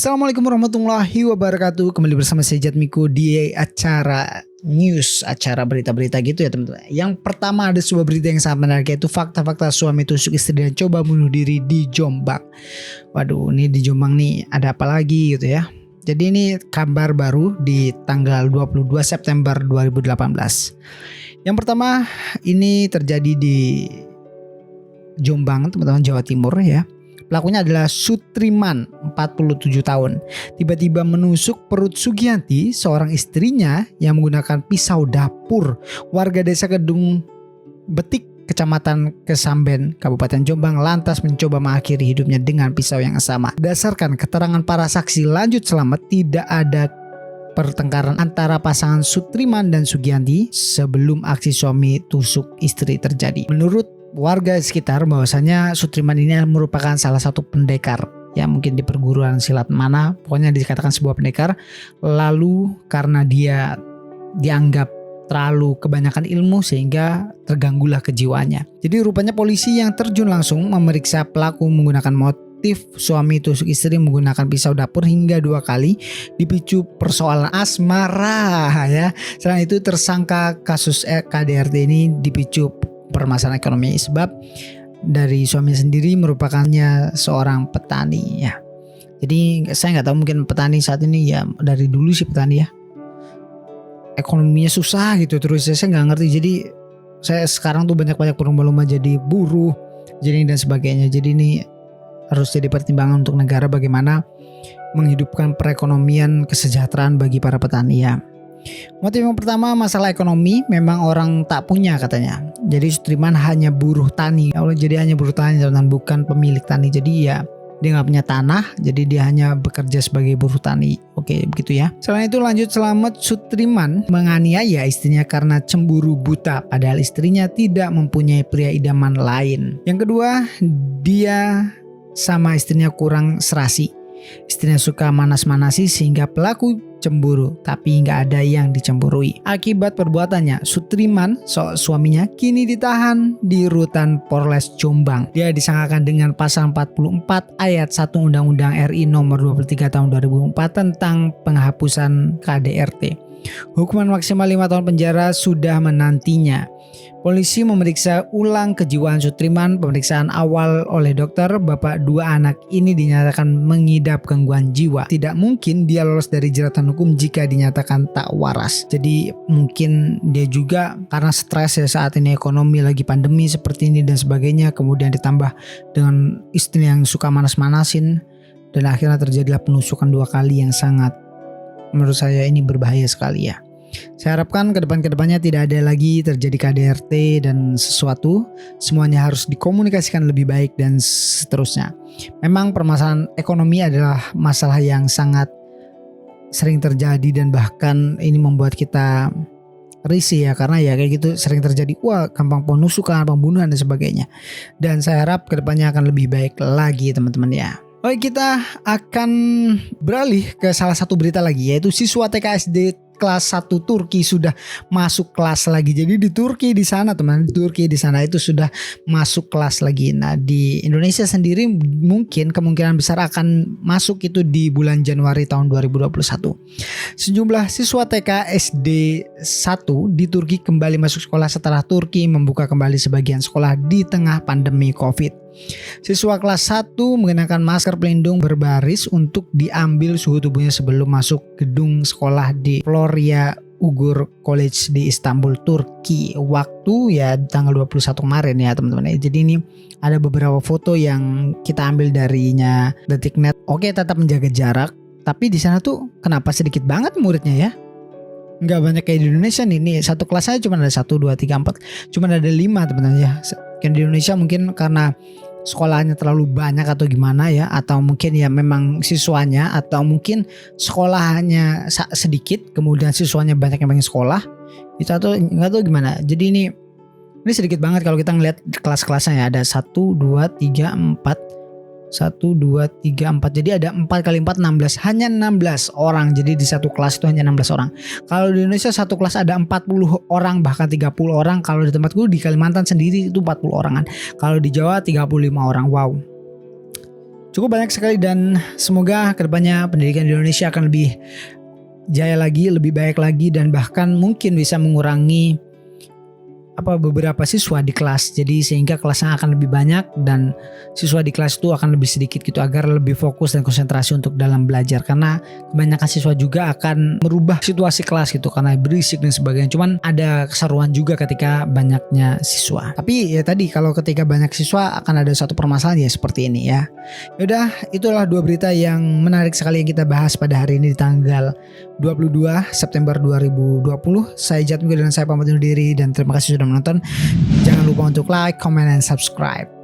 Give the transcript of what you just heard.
Assalamualaikum warahmatullahi wabarakatuh. Kembali bersama saya Jatmiko di acara news, acara berita-berita gitu ya teman-teman. Yang pertama ada sebuah berita yang sangat menarik, yaitu fakta-fakta suami tusuk istri dan coba bunuh diri di Jombang. Waduh, ini di Jombang nih ada apa lagi gitu ya. Jadi ini kabar baru di tanggal 22 September 2018. Yang pertama ini terjadi di Jombang teman-teman, Jawa Timur ya. Pelakunya adalah Sutriman, 47 tahun. Tiba-tiba menusuk perut Sugianti, seorang istrinya yang menggunakan pisau dapur. Warga desa Kedung Betik, Kecamatan Kesamben, Kabupaten Jombang lantas mencoba mengakhiri hidupnya dengan pisau yang sama. Berdasarkan keterangan para saksi lanjut selamat, tidak ada pertengkaran antara pasangan Sutriman dan Sugianti sebelum aksi suami tusuk istri terjadi. Menurut warga sekitar bahwasanya Sutriman ini merupakan salah satu pendekar ya, mungkin di perguruan silat mana, pokoknya dikatakan sebuah pendekar. Lalu karena dia dianggap terlalu kebanyakan ilmu sehingga terganggulah kejiwaannya. Jadi rupanya polisi yang terjun langsung memeriksa pelaku menggunakan motif suami tusuk istri menggunakan pisau dapur hingga 2 kali dipicu persoalan asmara ya. Selain itu tersangka kasus KDRT ini dipicu permasalahan ekonomi sebab dari suami sendiri merupakannya seorang petani ya. Jadi saya nggak tahu, mungkin petani saat ini ya, dari dulu sih petani ya, ekonominya susah gitu terus. Saya nggak ngerti, jadi saya sekarang tuh banyak berlomba-lomba jadi buruh jadi dan sebagainya. Jadi ini harus jadi pertimbangan untuk negara bagaimana menghidupkan perekonomian kesejahteraan bagi para petani ya. Motif yang pertama masalah ekonomi, memang orang tak punya katanya. Jadi Sutriman hanya buruh tani. Jadi hanya buruh tani dan bukan pemilik tani. Jadi ya dia nggak punya tanah, jadi dia hanya bekerja sebagai buruh tani. Oke, begitu ya. Selain itu lanjut selamat, Sutriman menganiaya istrinya karena cemburu buta, padahal istrinya tidak mempunyai pria idaman lain. Yang kedua, dia sama istrinya kurang serasi. Istrinya suka manas-manasi sehingga pelaku cemburu, tapi nggak ada yang dicemburui. Akibat perbuatannya, Sutriman, suaminya, kini ditahan di rutan Polres Jombang. Dia disangkakan dengan pasal 44 ayat 1 Undang-Undang RI nomor 23 tahun 2004 tentang penghapusan KDRT. Hukuman maksimal 5 tahun penjara sudah menantinya. Polisi memeriksa ulang kejiwaan Sutriman. Pemeriksaan awal oleh dokter, bapak 2 anak ini dinyatakan mengidap gangguan jiwa. Tidak mungkin dia lolos dari jeratan hukum jika dinyatakan tak waras. Jadi mungkin dia juga karena stres ya, saat ini ekonomi lagi pandemi seperti ini dan sebagainya. Kemudian ditambah dengan istri yang suka manas-manasin, dan akhirnya terjadilah penusukan 2 kali yang sangat, menurut saya ini berbahaya sekali ya. Saya harapkan kedepannya tidak ada lagi terjadi KDRT dan sesuatu. Semuanya harus dikomunikasikan lebih baik dan seterusnya. Memang permasalahan ekonomi adalah masalah yang sangat sering terjadi dan bahkan ini membuat kita risih ya, karena ya kayak gitu sering terjadi, wah gampang penusukan, pembunuhan dan sebagainya. Dan saya harap kedepannya akan lebih baik lagi teman-teman ya. Oke, kita akan beralih ke salah satu berita lagi, yaitu siswa TK SD kelas 1 Turki sudah masuk kelas lagi. Jadi di Turki di sana teman, di Turki di sana itu sudah masuk kelas lagi. Nah, di Indonesia sendiri mungkin kemungkinan besar akan masuk itu di bulan Januari tahun 2021. Sejumlah siswa TK SD 1 di Turki kembali masuk sekolah setelah Turki membuka kembali sebagian sekolah di tengah pandemi Covid. Siswa kelas 1 mengenakan masker pelindung berbaris untuk diambil suhu tubuhnya sebelum masuk gedung sekolah di Florya Ugur College di Istanbul, Turki. Waktu ya tanggal 21 kemarin ya teman-teman. Jadi ini ada beberapa foto yang kita ambil darinya Detiknet. Oke, tetap menjaga jarak, tapi di sana tuh kenapa sedikit banget muridnya ya? Nggak banyak kayak di Indonesia nih. Nih satu kelas aja cuma ada 1, 2, 3, 4. Cuma ada 5 teman-teman ya. Kan di Indonesia mungkin karena sekolahnya terlalu banyak atau gimana ya, atau mungkin ya memang siswanya, atau mungkin sekolahnya sedikit kemudian siswanya banyak yang pengen sekolah itu, atau nggak tahu gimana. Jadi ini sedikit banget kalau kita ngeliat kelas-kelasnya ya, ada 1, 2, 3, 4 1, 2, 3, 4. Jadi ada 4 kali 4 16. Hanya 16 orang. Jadi di satu kelas itu hanya 16 orang. Kalau di Indonesia satu kelas ada 40 orang, bahkan 30 orang. Kalau di tempatku di Kalimantan sendiri itu 40 orangan. Kalau di Jawa 35 orang. Wow. Cukup banyak sekali dan semoga kedepannya pendidikan di Indonesia akan lebih jaya lagi, lebih baik lagi, dan bahkan mungkin bisa mengurangi beberapa siswa di kelas, jadi sehingga kelasnya akan lebih banyak dan siswa di kelas itu akan lebih sedikit gitu, agar lebih fokus dan konsentrasi untuk dalam belajar, karena kebanyakan siswa juga akan merubah situasi kelas gitu karena berisik dan sebagainya. Cuman ada keseruan juga ketika banyaknya siswa, tapi ya tadi kalau ketika banyak siswa akan ada satu permasalahan ya seperti ini ya. Yaudah, itulah 2 berita yang menarik sekali yang kita bahas pada hari ini di tanggal 22 September 2020. Saya Jatmiko dan saya pamit undur diri dan terima kasih sudah menonton. Jangan lupa untuk like, comment, dan subscribe.